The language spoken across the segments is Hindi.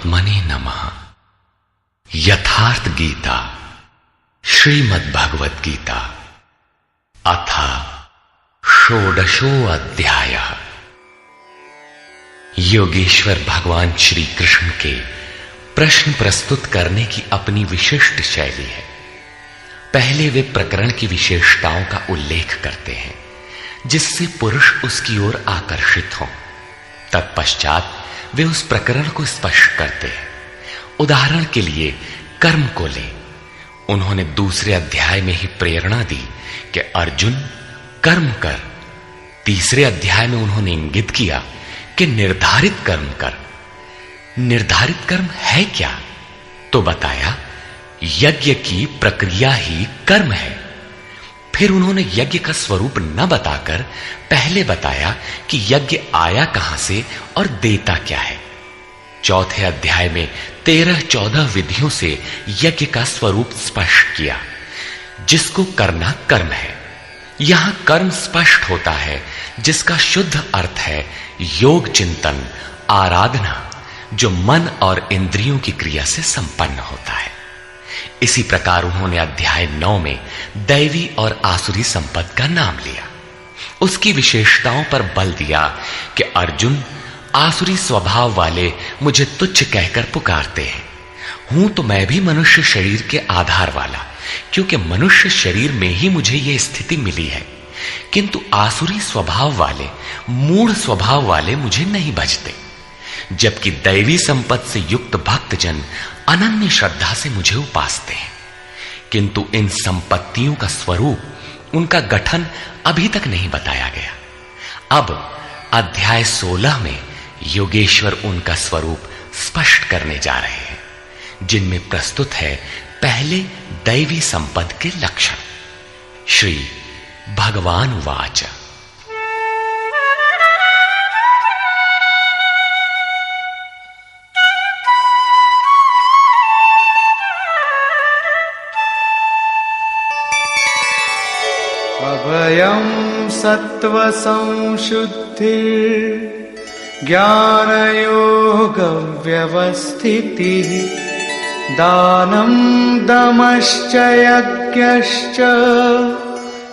परमात्मने नमः। यथार्थ गीता श्रीमद् भगवत गीता अथ षोडशो अध्यायः। योगेश्वर भगवान श्री कृष्ण के प्रश्न प्रस्तुत करने की अपनी विशिष्ट शैली है। पहले वे प्रकरण की विशेषताओं का उल्लेख करते हैं जिससे पुरुष उसकी ओर आकर्षित हों। तत्पश्चात वे उस प्रकरण को स्पष्ट करते हैं। उदाहरण के लिए कर्म को लें। उन्होंने दूसरे अध्याय में ही प्रेरणा दी कि अर्जुन कर्म कर। तीसरे अध्याय में उन्होंने इंगित किया कि निर्धारित कर्म कर। निर्धारित कर्म है क्या? तो बताया यज्ञ की प्रक्रिया ही कर्म है। फिर उन्होंने यज्ञ का स्वरूप न बताकर पहले बताया कि यज्ञ आया कहां से और देता क्या है। चौथे अध्याय में 13-14 विधियों से यज्ञ का स्वरूप स्पष्ट किया जिसको करना कर्म है। यहां कर्म स्पष्ट होता है जिसका शुद्ध अर्थ है योग चिंतन, आराधना, जो मन और इंद्रियों की क्रिया से संपन्न होता है। इसी प्रकार उन्होंने अध्याय 9 में दैवी और आसुरी संपद का नाम लिया। उसकी विशेषताओं पर बल दिया कि अर्जुन आसुरी स्वभाव वाले मुझे तुच्छ कहकर पुकारते हैं। हूं तो मैं भी मनुष्य शरीर के आधार वाला, क्योंकि मनुष्य शरीर में ही मुझे यह स्थिति मिली है। किंतु आसुरी स्वभाव वाले, मूढ़ स्वभाव वाले मुझे नहीं भजते, जबकि दैवी संपत्ति से युक्त भक्तजन अनन्य श्रद्धा से मुझे उपासते हैं। किंतु इन संपत्तियों का स्वरूप, उनका गठन अभी तक नहीं बताया गया। अब अध्याय 16 में योगेश्वर उनका स्वरूप स्पष्ट करने जा रहे हैं, जिनमें प्रस्तुत है पहले दैवी संपद के लक्षण। श्री भगवान उवाच। अभयं सत्व संशुद्धिर् ज्ञानयोग व्यवस्थितिः दानं दमश्च यज्ञश्च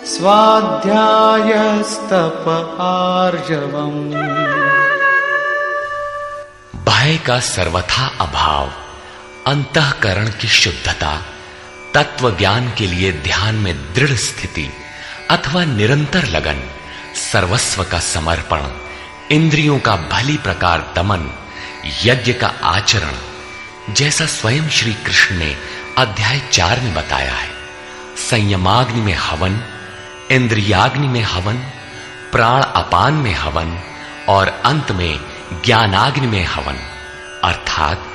स्वाध्यायस्तप आर्जवम्। भय का सर्वथा अभाव, अंतःकरण की शुद्धता, तत्व ज्ञान के लिए ध्यान में दृढ़ स्थिति अथवा निरंतर लगन, सर्वस्व का समर्पण, इंद्रियों का भली प्रकार दमन, यज्ञ का आचरण, जैसा स्वयं श्री कृष्ण ने अध्याय 4 में बताया है। संयमाग्नि में हवन, इंद्रियाग्नि में हवन, प्राण अपान में हवन और अंत में ज्ञानाग्नि में हवन, अर्थात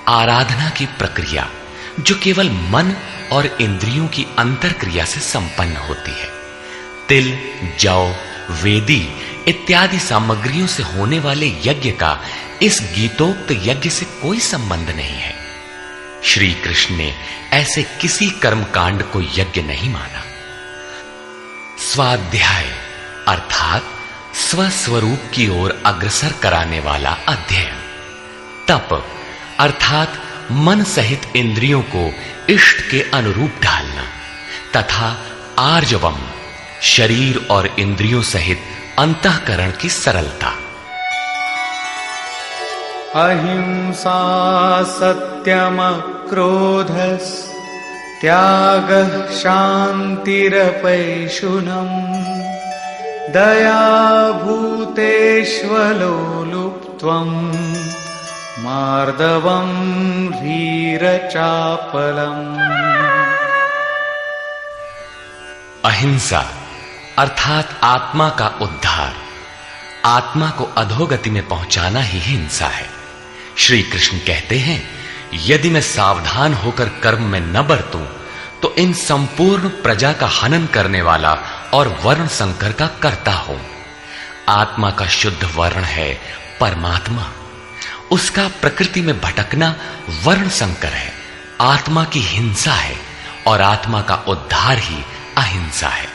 आराधना की प्रक्रिया जो केवल मन और इंद्रियों की अंतर क्रिया से संपन्न होती है। तिल, जौ, वेदी इत्यादि सामग्रियों से होने वाले यज्ञ का इस गीतोक्त यज्ञ से कोई संबंध नहीं है। श्री कृष्ण ने ऐसे किसी कर्मकांड को यज्ञ नहीं माना। स्वाध्याय अर्थात स्वस्वरूप की ओर अग्रसर कराने वाला अध्ययन। तप अर्थात मन सहित इंद्रियों को इष्ट के अनुरूप ढालना, तथा आर्जवम शरीर और इंद्रियों सहित अंतःकरण की सरलता। अहिंसा सत्यम क्रोधस् त्यागः शान्तिरपैशुनम् दया भूतेष्वलोलुप्त्वम् मार्दवम् ह्रीरचापलम्। अहिंसा अर्थात आत्मा का उद्धार, आत्मा को अधोगति में पहुंचाना ही हिंसा है। श्री कृष्ण कहते हैं, यदि मैं सावधान होकर कर्म में न बरतूं तो इन संपूर्ण प्रजा का हनन करने वाला और वर्ण संकर का कर्ता हूं। आत्मा का शुद्ध वर्ण है परमात्मा, उसका प्रकृति में भटकना वर्ण संकर है, आत्मा की हिंसा है और आत्मा का उद्धार ही अहिंसा है।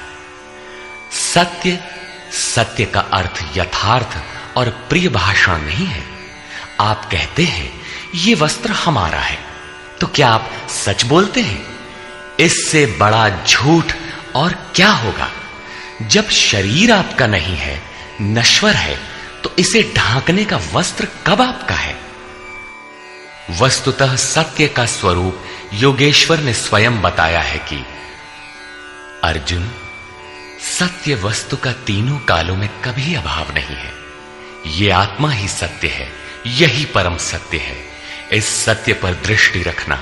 सत्य, सत्य का अर्थ यथार्थ और प्रिय भाषण नहीं है। आप कहते हैं ये वस्त्र हमारा है, तो क्या आप सच बोलते हैं? इससे बड़ा झूठ और क्या होगा? जब शरीर आपका नहीं है, नश्वर है, तो इसे ढांकने का वस्त्र कब आपका है? वस्तुतः सत्य का स्वरूप योगेश्वर ने स्वयं बताया है कि अर्जुन, सत्य वस्तु का तीनों कालों में कभी अभाव नहीं है। ये आत्मा ही सत्य है, यही परम सत्य है। इस सत्य पर दृष्टि रखना,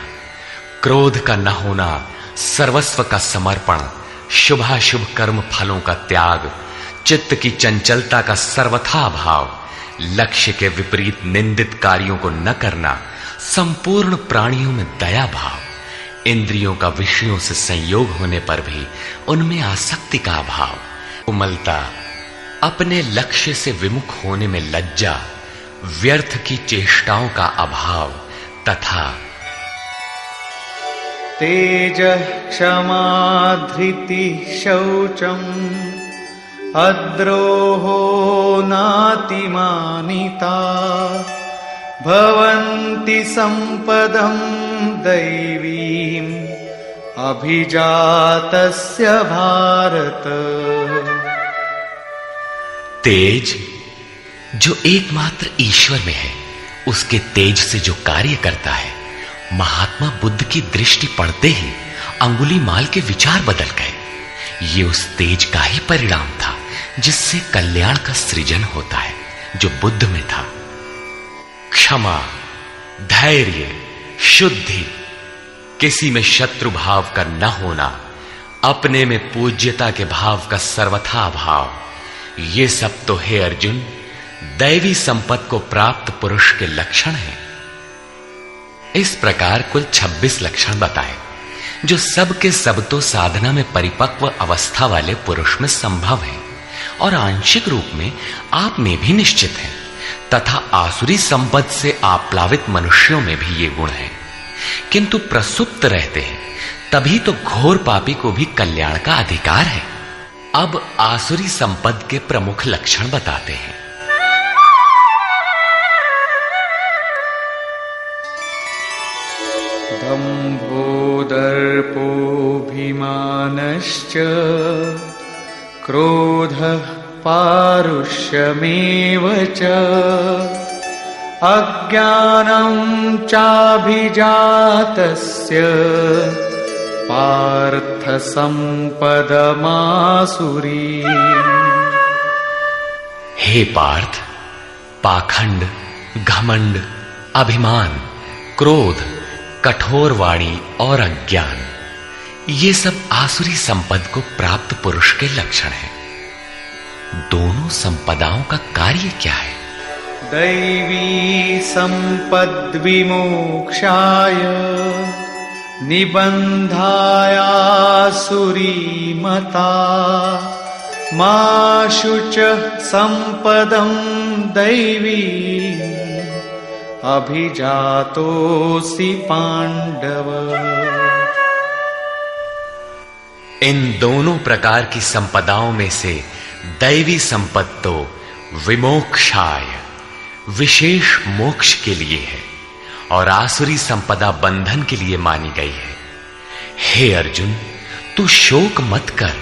क्रोध का न होना, सर्वस्व का समर्पण, शुभाशुभ कर्म फलों का त्याग, चित्त की चंचलता का सर्वथा अभाव, लक्ष्य के विपरीत निंदित कार्यों को न करना, संपूर्ण प्राणियों में दया भाव, इंद्रियों का विषयों से संयोग होने पर भी उनमें आसक्ति का अभाव, कोमलता, अपने लक्ष्य से विमुख होने में लज्जा, व्यर्थ की चेष्टाओं का अभाव तथा तेजः क्षमा धृतिः शौचम् अद्रोहो नातिमानिता भवन्ति सम्पदं दैवीम् अभिजातस्य भारत। तेज जो एकमात्र ईश्वर में है, उसके तेज से जो कार्य करता है, महात्मा बुद्ध की दृष्टि पड़ते ही अंगुली माल के विचार बदल गए। ये उस तेज का ही परिणाम था जिससे कल्याण का सृजन होता है, जो बुद्ध में था। क्षमा, धैर्य, शुद्धि, किसी में शत्रु भाव का न होना, अपने में पूज्यता के भाव का सर्वथा अभाव, ये सब तो हे अर्जुन दैवी संपत्ति को प्राप्त पुरुष के लक्षण हैं। इस प्रकार कुल 26 लक्षण बताए, जो सब के सब तो साधना में परिपक्व अवस्था वाले पुरुष में संभव है और आंशिक रूप में आप में भी निश्चित है, तथा आसुरी संपत्ति से आप्लावित मनुष्यों में भी ये गुण हैं, किंतु प्रसुप्त रहते हैं, तभी तो घोर पापी को भी कल्याण का अधिकार है। अब आसुरी संपद के प्रमुख लक्षण बताते हैं। दम्भो दर्पोऽभिमानश्च क्रोधः पारुष्यमेव च अज्ञानं चाभिजातस्य पार्थ संपदमासुरी। हे पार्थ, पाखंड, घमंड, अभिमान, क्रोध, कठोर वाणी और अज्ञान, ये सब आसुरी संपद को प्राप्त पुरुष के लक्षण हैं। दोनों संपदाओं का कार्य क्या है? दैवी संपद विमोक्षाय निबन्धायासुरी मता मा शुचः संपदं दैवी अभिजातोऽसि पांडव। इन दोनों प्रकार की संपदाओं में से दैवी संपत्ति तो विमोक्षाय, विशेष मोक्ष के लिए है, और आसुरी संपदा बंधन के लिए मानी गई है। हे अर्जुन, तू शोक मत कर,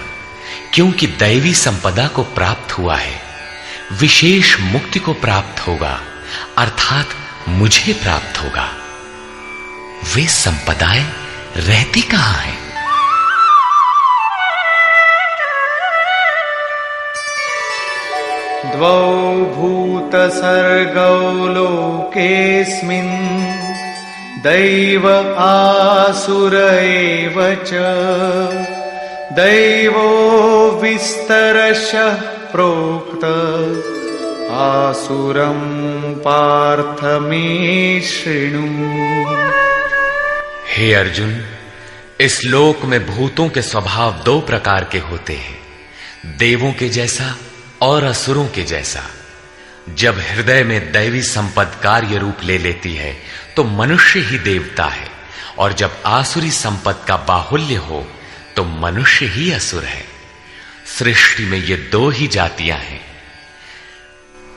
क्योंकि दैवी संपदा को प्राप्त हुआ है, विशेष मुक्ति को प्राप्त होगा, अर्थात मुझे प्राप्त होगा। वे संपदाएं रहती कहां हैं? द्वौ भूतसर्गौ लोकेऽस्मिन् दैव आसुर एव च दैवो विस्तरशः प्रोक्त आसुरं पार्थ मे शृणु। हे अर्जुन, इस लोक में भूतों के स्वभाव दो प्रकार के होते हैं, देवों के जैसा और असुरों के जैसा। जब हृदय में दैवी संपद कार्य रूप ले लेती है तो मनुष्य ही देवता है, और जब आसुरी संपद का बाहुल्य हो तो मनुष्य ही असुर है। सृष्टि में ये दो ही जातियां हैं,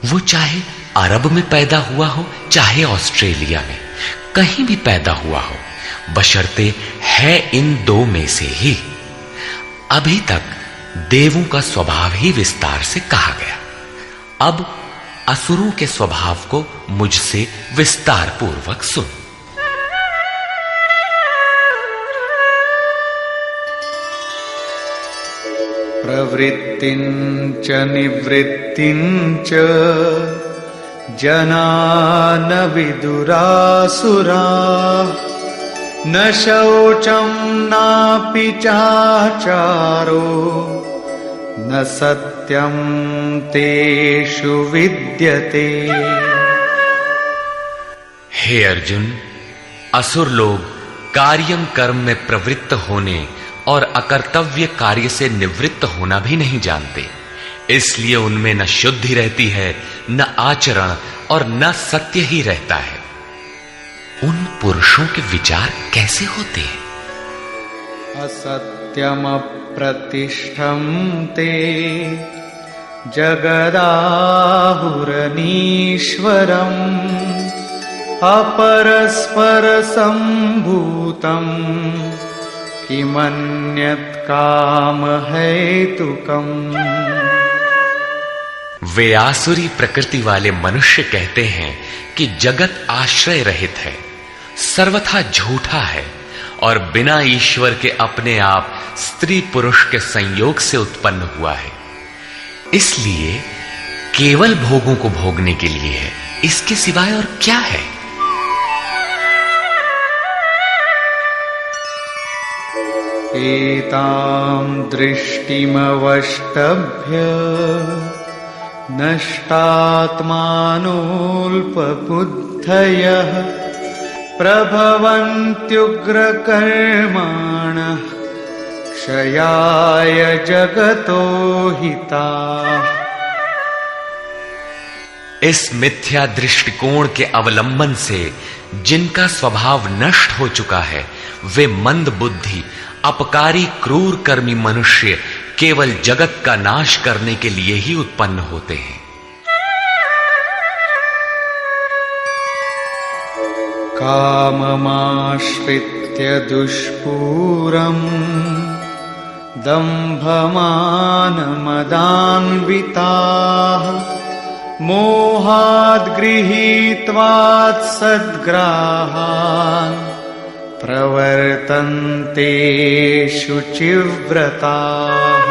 वो चाहे अरब में पैदा हुआ हो चाहे ऑस्ट्रेलिया में, कहीं भी पैदा हुआ हो, बशर्ते है इन दो में से ही। अभी तक देवों का स्वभाव ही विस्तार से कहा गया, अब असुरों के स्वभाव को मुझसे विस्तार पूर्वक सुन। प्रवृत्तिञ्च निवृत्तिञ्च जना न विदुरासुराः न शौचं नापि चाचारो न सत्यं तेषु विद्यते। हे अर्जुन, असुर लोग कार्यम कर्म में प्रवृत्त होने और अकर्तव्य कार्य से निवृत्त होना भी नहीं जानते, इसलिए उनमें न शुद्धि रहती है, न आचरण और न सत्य ही रहता है। उन पुरुषों के विचार कैसे होते हैं? असत्यम प्रतिष्ठं ते जगदाहुरनीश्वरम् अपरस्पर संभूतम् किमन्यत् काम हेतुकम्। वे आसुरी प्रकृति वाले मनुष्य कहते हैं कि जगत आश्रय रहित है, सर्वथा झूठा है और बिना ईश्वर के अपने आप स्त्री पुरुष के संयोग से उत्पन्न हुआ है, इसलिए केवल भोगों को भोगने के लिए है, इसके सिवाय और क्या है? एतां दृष्टिमवष्टभ्य नष्टात्मानोऽल्पबुद्धयः प्रभवन्त्युग्रकर्माणः क्षयाय जगतो हिताः। इस मिथ्या दृष्टिकोण के अवलंबन से जिनका स्वभाव नष्ट हो चुका है, वे मंद बुद्धि अपकारी क्रूर कर्मी मनुष्य केवल जगत का नाश करने के लिए ही उत्पन्न होते हैं। काममाश्रित्य दुष्पूरम् दम्भमानमदान्विताः मोहाद् गृहीत्वात् सद्ग्राहान् प्रवर्तन्ते शुचिव्रताः।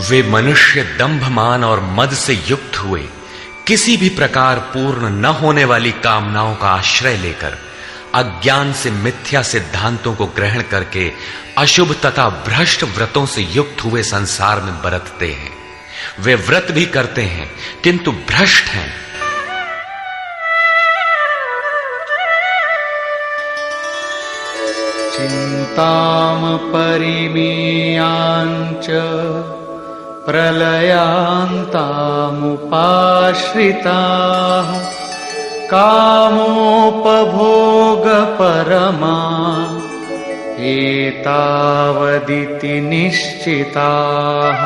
वे मनुष्य दंभमान और मद से युक्त हुए किसी भी प्रकार पूर्ण न होने वाली कामनाओं का आश्रय लेकर अज्ञान से मिथ्या सिद्धांतों को ग्रहण करके अशुभ तथा भ्रष्ट व्रतों से युक्त हुए संसार में बरतते हैं। वे व्रत भी करते हैं किंतु भ्रष्ट हैं। चिंताम परिमेयांच प्रलयांतामुपाश्रिताः कामोपभोगपरमा एतावदिति निश्चिताः।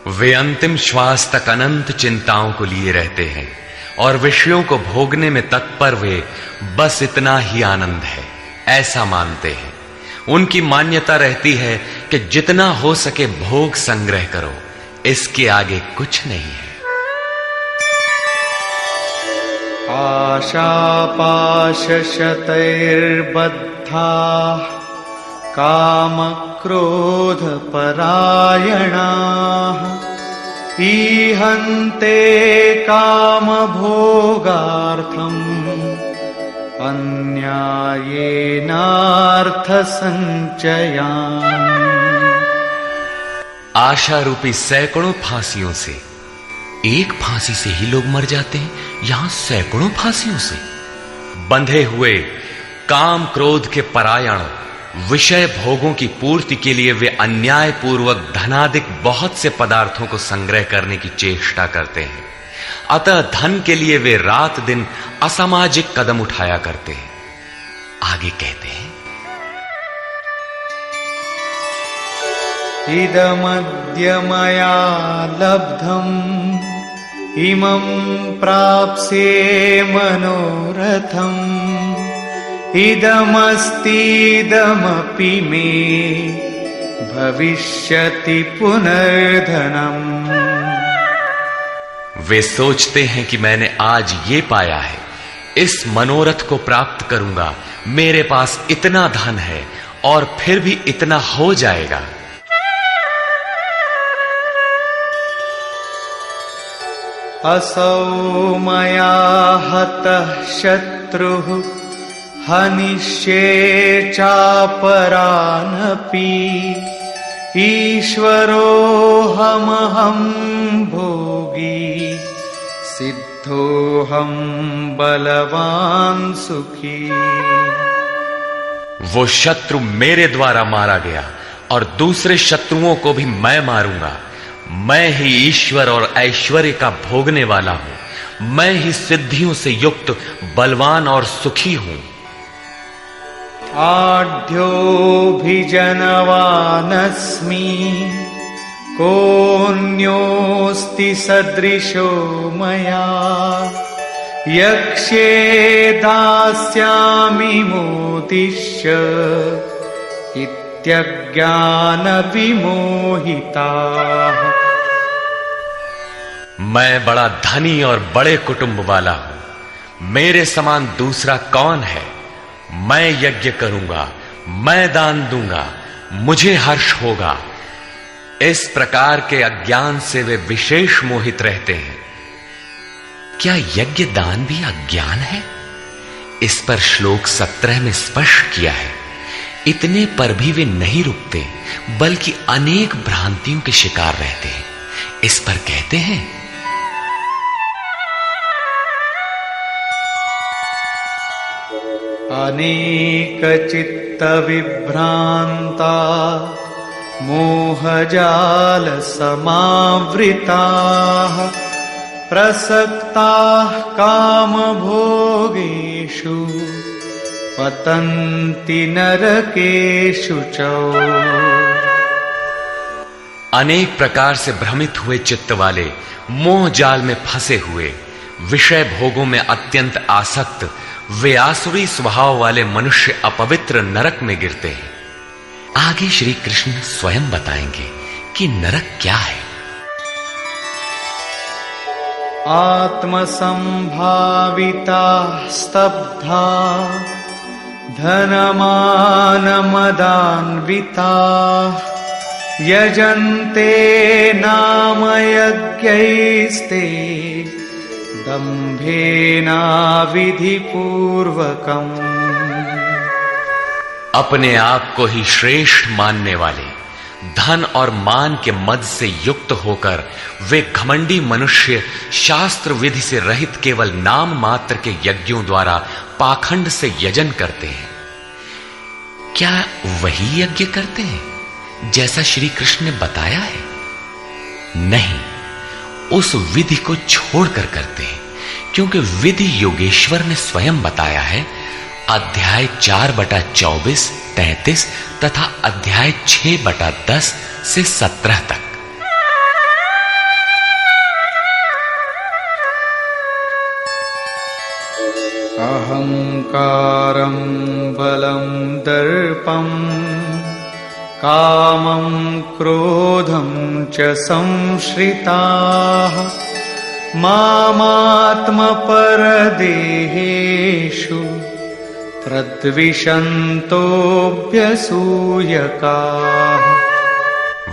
वे अंतिम श्वास तक अनंत चिंताओं को लिए रहते हैं और विषयों को भोगने में तत्पर वे बस इतना ही आनंद है ऐसा मानते हैं। उनकी मान्यता रहती है कि जितना हो सके भोग संग्रह करो, इसके आगे कुछ नहीं है। आशापाशशतैर्बद्धाः कामक्रोधपरायणाः ईहन्ते कामभोगार्थम् अन्यायेनार्थसञ्चयान्। आशा रूपी सैकड़ों फांसियों से एक फांसी से ही लोग मर जाते हैं, यहां सैकड़ों फांसियों से बंधे हुए काम क्रोध के परायण विषय भोगों की पूर्ति के लिए वे अन्याय पूर्वक धनाधिक बहुत से पदार्थों को संग्रह करने की चेष्टा करते हैं। अतः धन के लिए वे रात दिन असामाजिक कदम उठाया करते हैं। आगे कहते हैं, इदमद्य मया लब्धम् इमं प्राप्स्ये मनोरथम् इदमस्तीदमपि मे भविष्यति पुनर्धनम्। वे सोचते हैं कि मैंने आज ये पाया है, इस मनोरथ को प्राप्त करूंगा, मेरे पास इतना धन है और फिर भी इतना हो जाएगा। असौ मया हतः शत्रुः हनिष्ये चापरानपि ईश्वरोऽहमहं भोगी सिद्धोऽहं बलवान् सुखी। वो शत्रु मेरे द्वारा मारा गया और दूसरे शत्रुओं को भी मैं मारूंगा। मैं ही ईश्वर और ऐश्वर्य का भोगने वाला हूं। मैं ही सिद्धियों से युक्त बलवान और सुखी हूं। आढ्योऽभिजनवानस्मि कोऽन्योऽस्ति सदृशो मया यक्ष्ये दास्यामि मोदिष्य इत्यज्ञानविमोहिताः। मैं बड़ा धनी और बड़े कुटुंब वाला हूं। मेरे समान दूसरा कौन है? मैं यज्ञ करूंगा, मैं दान दूंगा, मुझे हर्ष होगा। इस प्रकार के अज्ञान से वे विशेष मोहित रहते हैं। क्या यज्ञ दान भी अज्ञान है? इस पर श्लोक 17 में स्पष्ट किया है। इतने पर भी वे नहीं रुकते, बल्कि अनेक भ्रांतियों के शिकार रहते हैं। इस पर कहते हैं, अनेकचित्तविभ्रान्ता मोहजाल समावृताः प्रसक्ताः कामभोगेषु पतन्ति नरकेषु च। अनेक प्रकार से भ्रमित हुए चित्त वाले, मोह जाल में फंसे हुए, विषय भोगों में अत्यंत आसक्त वे आसुरी स्वभाव वाले मनुष्य अपवित्र नरक में गिरते हैं। आगे श्री कृष्ण स्वयं बताएंगे कि नरक क्या है। आत्मसंभाविता स्तब्धा धनमानमदान्विता यजन्ते नाम यज्ञैस्ते दम्भेना विधिपूर्वकम्। अपने आप को ही श्रेष्ठ मानने वाले, धन और मान के मद से युक्त होकर वे घमंडी मनुष्य शास्त्र विधि से रहित केवल नाम मात्र के यज्ञों द्वारा पाखंड से यजन करते हैं। क्या वही यज्ञ करते हैं जैसा श्री कृष्ण ने बताया है? नहीं, उस विधि को छोड़कर करते हैं, क्योंकि विधि योगेश्वर ने स्वयं बताया है। अध्याय 4/24, 33 तथा अध्याय 6/10 से 17 तक। अहंकारं बलं दर्पं कामं क्रोधं च संश्रिताः मामात्मपरदेहेषु प्रद्विषन्तोऽभ्यसूयकाः।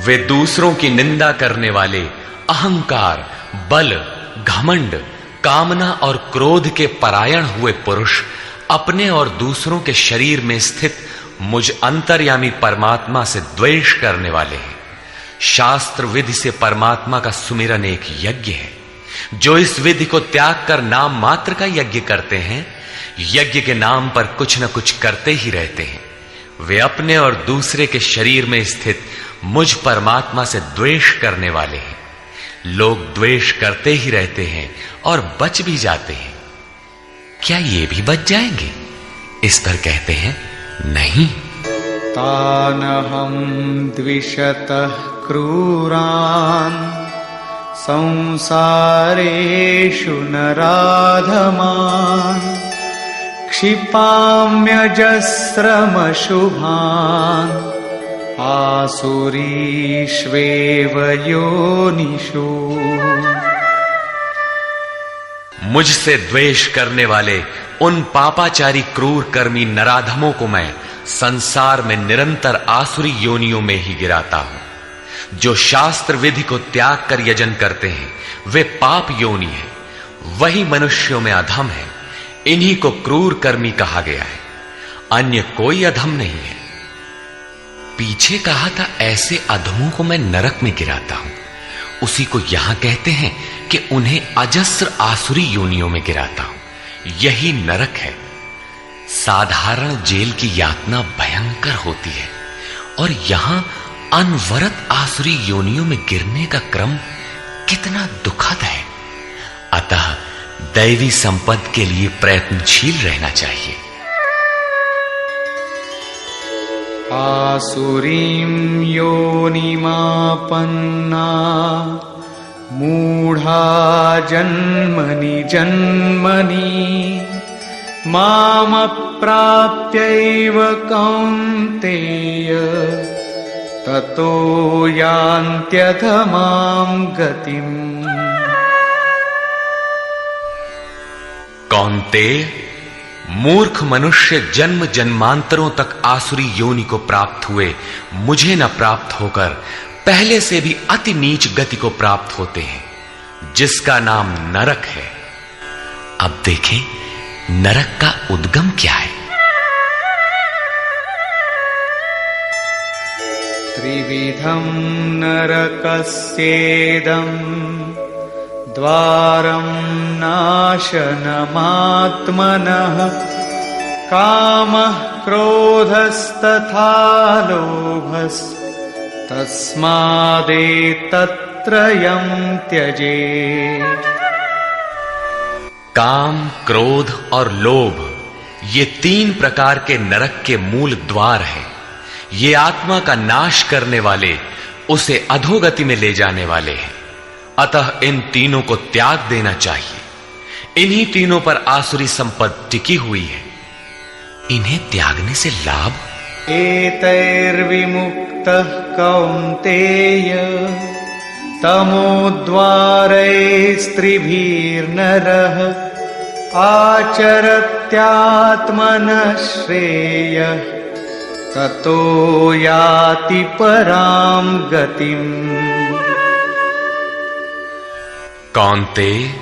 वे दूसरों की निंदा करने वाले, अहंकार, बल, घमंड, कामना और क्रोध के परायण हुए पुरुष अपने और दूसरों के शरीर में स्थित मुझ अंतर्यामी परमात्मा से द्वेष करने वाले हैं। शास्त्र विधि से परमात्मा का सुमिरन एक यज्ञ है। जो इस विधि को त्याग कर नाम मात्र का यज्ञ करते हैं, यज्ञ के नाम पर कुछ न कुछ करते ही रहते हैं। वे अपने और दूसरे के शरीर में स्थित मुझ परमात्मा से द्वेष करने वाले हैं। लोग द्वेष करते ही रहते हैं और बच भी जाते हैं। क्या ये भी बच जाएंगे? इस पर कहते हैं, नहीं। तानहं द्विषतः क्रूरान् संसारेषु नराधमान् क्षिपाम्यजस्रमशुभान् आसुरीष्वेव योनिषु। मुझसे द्वेष करने वाले उन पापाचारी क्रूर कर्मी नराधमों को मैं संसार में निरंतर आसुरी योनियों में ही गिराता हूं। जो शास्त्र विधि को त्याग कर यजन करते हैं वे पाप योनि है, वही मनुष्यों में अधम है। इन्हीं को क्रूर कर्मी कहा गया है, अन्य कोई अधम नहीं है। पीछे कहा था ऐसे अधमों को मैं नरक में गिराता हूं, उसी को यहां कहते हैं कि उन्हें अजस्र आसुरी योनियों में गिराता हूं। यही नरक है। साधारण जेल की यातना भयंकर होती है और यहां अनवरत आसुरी योनियों में गिरने का क्रम कितना दुखद है। अतः दैवी संपद के लिए प्रयत्नशील रहना चाहिए। आसुरीं योनिमापन्ना मूढ़ा जन्मनि जन्मनि मामप्राप्यैव कौन्तेय ततो यान्त्यधमां गतिम्। कौन्तेय, मूर्ख मनुष्य जन्म जन्मांतरों तक आसुरी योनि को प्राप्त हुए मुझे न प्राप्त होकर पहले से भी अति नीच गति को प्राप्त होते हैं, जिसका नाम नरक है। अब देखें नरक का उद्गम क्या है। त्रिविधं नरकस्येदं द्वारं नाशनमात्मनः कामः क्रोधस्तथा लोभस्तस्मादेतत्त्रयं त्यजेत्। काम, क्रोध और लोभ ये तीन प्रकार के नरक के मूल द्वार हैं। ये आत्मा का नाश करने वाले, उसे अधोगति में ले जाने वाले हैं। अतः इन तीनों को त्याग देना चाहिए। इन्हीं तीनों पर आसुरी संपत्ति टिकी हुई है। इन्हें त्यागने से लाभ। एतैर्विमुक्तः कौन्तेय तमोद्वारैस्त्रिभिर्नरः आचरत्यात्मनः श्रेयः ततो याति परां गतिम्। कौन्तेय,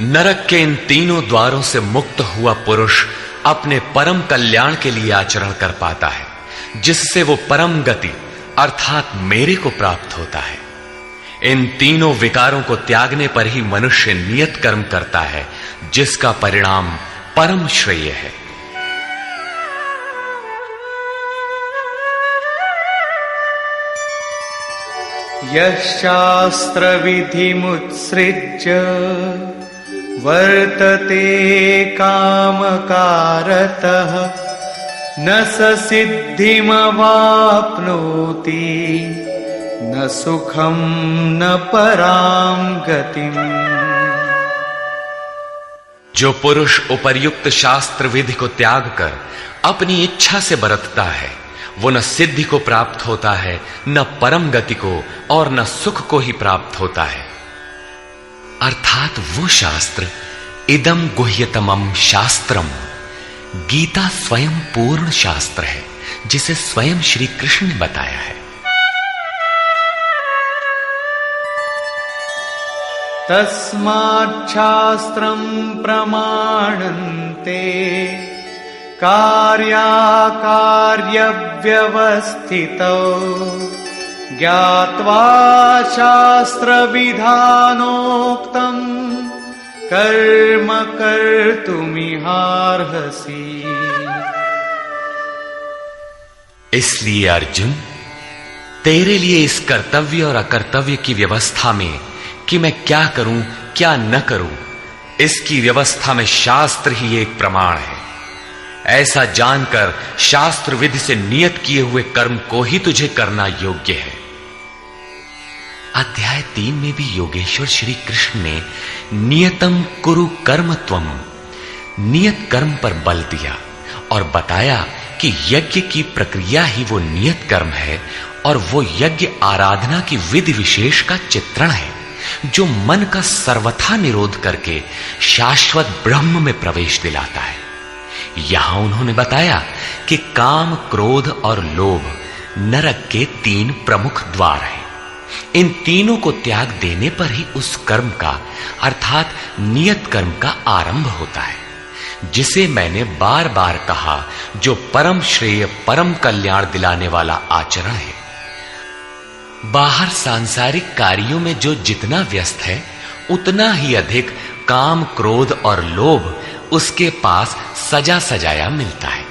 नरक के इन तीनों द्वारों से मुक्त हुआ पुरुष अपने परम कल्याण के लिए आचरण कर पाता है, जिससे वो परम गति अर्थात मेरे को प्राप्त होता है। इन तीनों विकारों को त्यागने पर ही मनुष्य नियत कर्म करता है, जिसका परिणाम परम श्रेय है। यशास्त्र विधिमुत्सृज्य वर्तते कामकारतः न स सिद्धिमवाप्नोति न सुखं न परां गतिम्। जो पुरुष उपर्युक्त शास्त्र विधि को त्याग कर अपनी इच्छा से बरतता है, वो न सिद्धि को प्राप्त होता है, न परम गति को और न सुख को ही प्राप्त होता है। अर्थात वो शास्त्र इदम गुह्यतमम शास्त्रम, गीता स्वयं पूर्ण शास्त्र है, जिसे स्वयं श्री कृष्ण ने बताया है। तस्माच्छास्त्रं प्रमाणन्ते कार्याकार्यव्यवस्थितौ ज्ञात्वा शास्त्रविधानोक्तं कर्म कर्तुमिहार्हसि। इसलिए अर्जुन, तेरे लिए इस कर्तव्य और अकर्तव्य की व्यवस्था में कि मैं क्या करूं क्या न करूं, इसकी व्यवस्था में शास्त्र ही एक प्रमाण है। ऐसा जानकर शास्त्र विधि से नियत किए हुए कर्म को ही तुझे करना योग्य है। अध्याय 3 में भी योगेश्वर श्री कृष्ण ने नियतम कुरु कर्म त्वम, नियत कर्म पर बल दिया और बताया कि यज्ञ की प्रक्रिया ही वो नियत कर्म है और वो यज्ञ आराधना की विधि विशेष का चित्रण है जो मन का सर्वथा निरोध करके शाश्वत ब्रह्म में प्रवेश दिलाता है। यहां उन्होंने बताया कि काम, क्रोध और लोभ नरक के 3 प्रमुख द्वार हैं। इन तीनों को त्याग देने पर ही उस कर्म का अर्थात नियत कर्म का आरंभ होता है, जिसे मैंने बार बार कहा, जो परम श्रेय, परम कल्याण दिलाने वाला आचरण है। बाहर सांसारिक कार्यों में जो जितना व्यस्त है, उतना ही अधिक काम, क्रोध और लोभ उसके पास सजा सजाया मिलता है।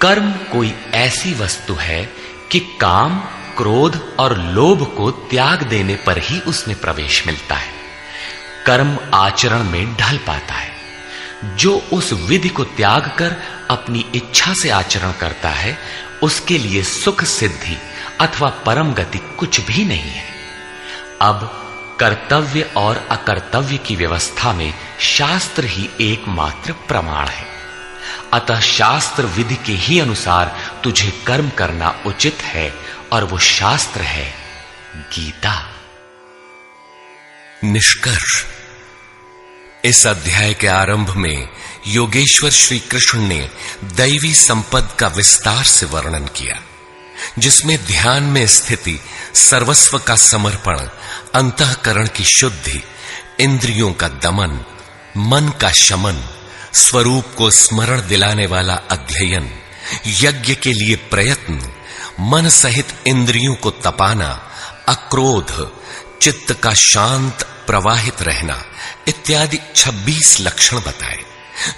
कर्म कोई ऐसी वस्तु है कि काम, क्रोध और लोभ को त्याग देने पर ही उसमें प्रवेश मिलता है, कर्म आचरण में ढल पाता है। जो उस विधि को त्याग कर अपनी इच्छा से आचरण करता है, उसके लिए सुख सिद्धि अथवा परम गति कुछ भी नहीं है। अब कर्तव्य और अकर्तव्य की व्यवस्था में शास्त्र ही एकमात्र प्रमाण है। अतः शास्त्र विधि के ही अनुसार तुझे कर्म करना उचित है और वो शास्त्र है गीता। निष्कर्ष, इस अध्याय के आरंभ में योगेश्वर श्री कृष्ण ने दैवी संपद का विस्तार से वर्णन किया, जिसमें ध्यान में स्थिति, सर्वस्व का समर्पण, अंतःकरण की शुद्धि, इंद्रियों का दमन, मन का शमन, स्वरूप को स्मरण दिलाने वाला अध्ययन, यज्ञ के लिए प्रयत्न, मन सहित इंद्रियों को तपाना, अक्रोध, चित्त का शांत प्रवाहित रहना इत्यादि 26 लक्षण बताए,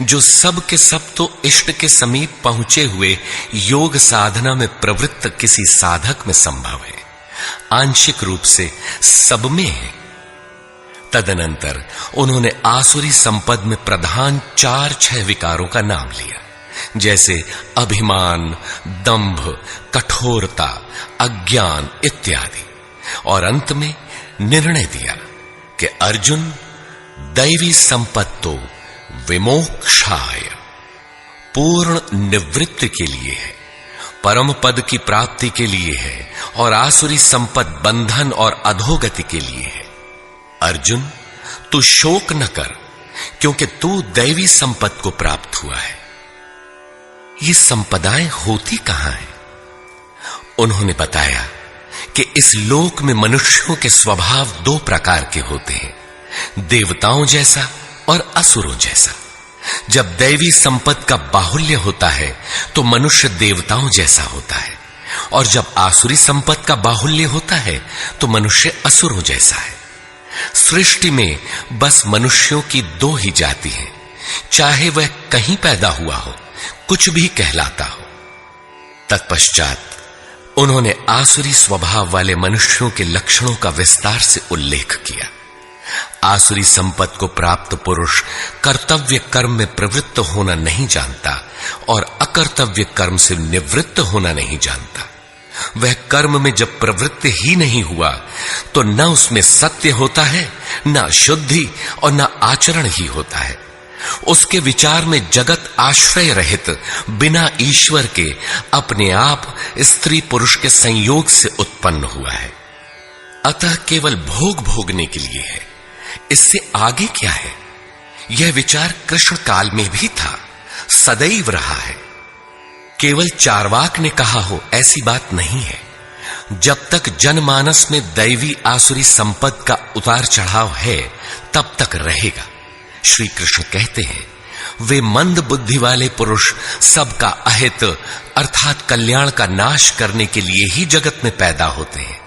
जो सब के सब तो इष्ट के समीप पहुंचे हुए योग साधना में प्रवृत्त किसी साधक में संभव है, आंशिक रूप से सब में है। तदनंतर उन्होंने आसुरी संपद में प्रधान 4-6 विकारों का नाम लिया, जैसे अभिमान, दंभ, कठोरता, अज्ञान इत्यादि, और अंत में निर्णय दिया कि अर्जुन, दैवी संपत्तो विमोक्षाय, पूर्ण निवृत्ति के लिए है, परम पद की प्राप्ति के लिए है, और आसुरी संपद बंधन और अधोगति के लिए है। अर्जुन, तू शोक न कर, क्योंकि तू दैवी संपद को प्राप्त हुआ है। ये संपदाएं होती कहां हैं? उन्होंने बताया कि इस लोक में मनुष्यों के स्वभाव 2 प्रकार के होते हैं, देवताओं जैसा और असुरों जैसा। जब दैवी संपद का बाहुल्य होता है तो मनुष्य देवताओं जैसा होता है, और जब आसुरी संपद का बाहुल्य होता है तो मनुष्य असुरों जैसा है। सृष्टि में बस मनुष्यों की 2 ही जाति हैं, चाहे वह कहीं पैदा हुआ हो, कुछ भी कहलाता हो। तत्पश्चात उन्होंने आसुरी स्वभाव वाले मनुष्यों के लक्षणों का विस्तार से उल्लेख किया। आसुरी संपत्ति को प्राप्त पुरुष कर्तव्य कर्म में प्रवृत्त होना नहीं जानता और अकर्तव्य कर्म से निवृत्त होना नहीं जानता। वह कर्म में जब प्रवृत्त ही नहीं हुआ तो न उसमें सत्य होता है, न शुद्धि और न आचरण ही होता है। उसके विचार में जगत आश्रय रहित, बिना ईश्वर के, अपने आप स्त्री पुरुष के संयोग से उत्पन्न हुआ है। अतः केवल भोग भोगने के लिए है, इससे आगे क्या है? यह विचार कृष्ण काल में भी था, सदैव रहा है। केवल चार्वाक ने कहा हो ऐसी बात नहीं है। जब तक जनमानस में दैवी आसुरी संपद का उतार चढ़ाव है तब तक रहेगा। श्री कृष्ण कहते हैं, वे मंद बुद्धि वाले पुरुष सबका अहित अर्थात कल्याण का नाश करने के लिए ही जगत में पैदा होते हैं।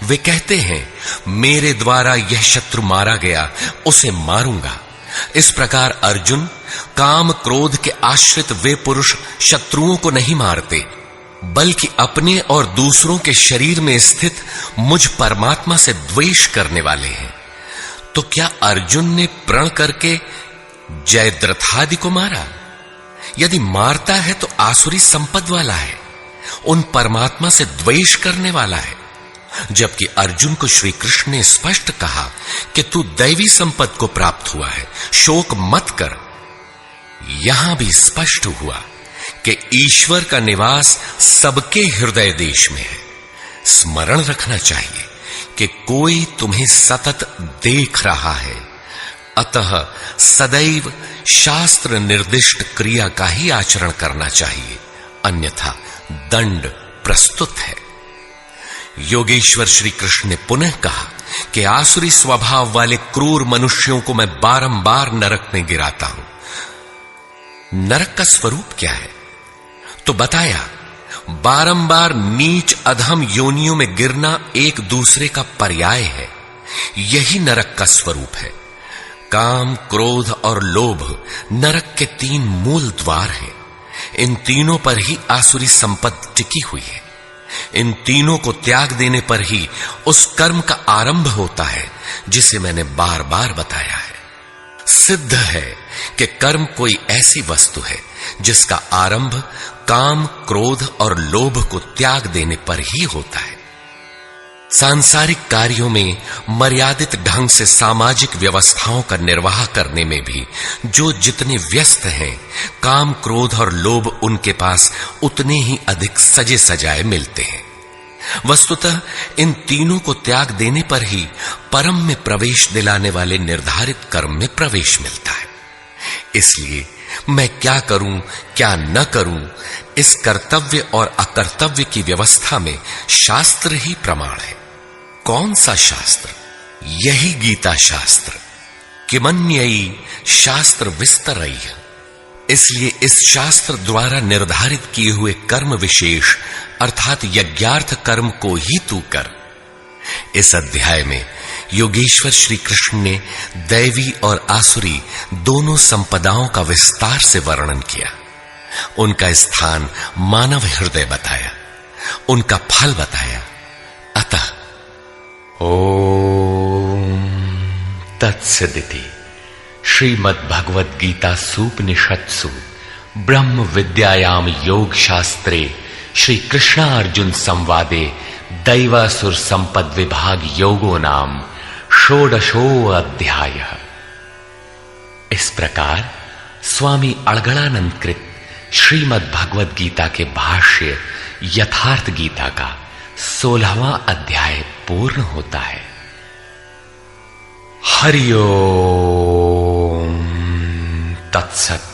वे कहते हैं, मेरे द्वारा यह शत्रु मारा गया, उसे मारूंगा। इस प्रकार अर्जुन, काम क्रोध के आश्रित वे पुरुष शत्रुओं को नहीं मारते, बल्कि अपने और दूसरों के शरीर में स्थित मुझ परमात्मा से द्वेष करने वाले हैं। तो क्या अर्जुन ने प्रण करके जयद्रथादि को मारा? यदि मारता है तो आसुरी संपद वाला है, उन परमात्मा से द्वेष करने वाला है। जबकि अर्जुन को श्री कृष्ण ने स्पष्ट कहा कि तू दैवी संपत्ति को प्राप्त हुआ है, शोक मत कर। यहां भी स्पष्ट हुआ कि ईश्वर का निवास सबके हृदय देश में है। स्मरण रखना चाहिए कि कोई तुम्हें सतत देख रहा है, अतः सदैव शास्त्र निर्दिष्ट क्रिया का ही आचरण करना चाहिए, अन्यथा दंड प्रस्तुत है। योगेश्वर श्री कृष्ण ने पुनः कहा कि आसुरी स्वभाव वाले क्रूर मनुष्यों को मैं बारंबार नरक में गिराता हूं। नरक का स्वरूप क्या है? तो बताया, बारंबार नीच अधम योनियों में गिरना एक दूसरे का पर्याय है। यही नरक का स्वरूप है। काम, क्रोध और लोभ नरक के 3 मूल द्वार हैं। इन तीनों पर ही आसुरी संपत्ति टिकी हुई है। इन तीनों को त्याग देने पर ही उस कर्म का आरंभ होता है जिसे मैंने बार बार बताया है। सिद्ध है कि कर्म कोई ऐसी वस्तु है जिसका आरंभ काम, क्रोध और लोभ को त्याग देने पर ही होता है। सांसारिक कार्यों में मर्यादित ढंग से सामाजिक व्यवस्थाओं का निर्वाह करने में भी जो जितने व्यस्त हैं, काम, क्रोध और लोभ उनके पास उतने ही अधिक सजे सजाए मिलते हैं। वस्तुतः इन तीनों को त्याग देने पर ही परम में प्रवेश दिलाने वाले निर्धारित कर्म में प्रवेश मिलता है। इसलिए मैं क्या करूं, क्या न करूं, इस कर्तव्य और अकर्तव्य की व्यवस्था में शास्त्र ही प्रमाण है। कौन सा शास्त्र? यही गीता शास्त्र। किमन्ययी शास्त्र विस्तरयः। इसलिए इस शास्त्र द्वारा निर्धारित किए हुए कर्म विशेष अर्थात यज्ञार्थ कर्म को ही तू कर। इस अध्याय में योगेश्वर श्री कृष्ण ने दैवी और आसुरी दोनों संपदाओं का विस्तार से वर्णन किया। उनका स्थान मानव हृदय बताया, उनका फल बताया। अतः ओम तत्सदिति श्रीमद् भगवद गीता सूपनिषत्सु ब्रह्म विद्यायाम योग शास्त्रे श्री कृष्णार्जुन संवादे दैवासुर संपद विभाग योगो नाम षोडशो अध्यायः। इस प्रकार स्वामी अड़गड़ानंद कृत श्रीमद् भगवद गीता के भाष्य यथार्थ गीता का 16वां अध्याय पूर्ण होता है। हरि ओम तत्सत।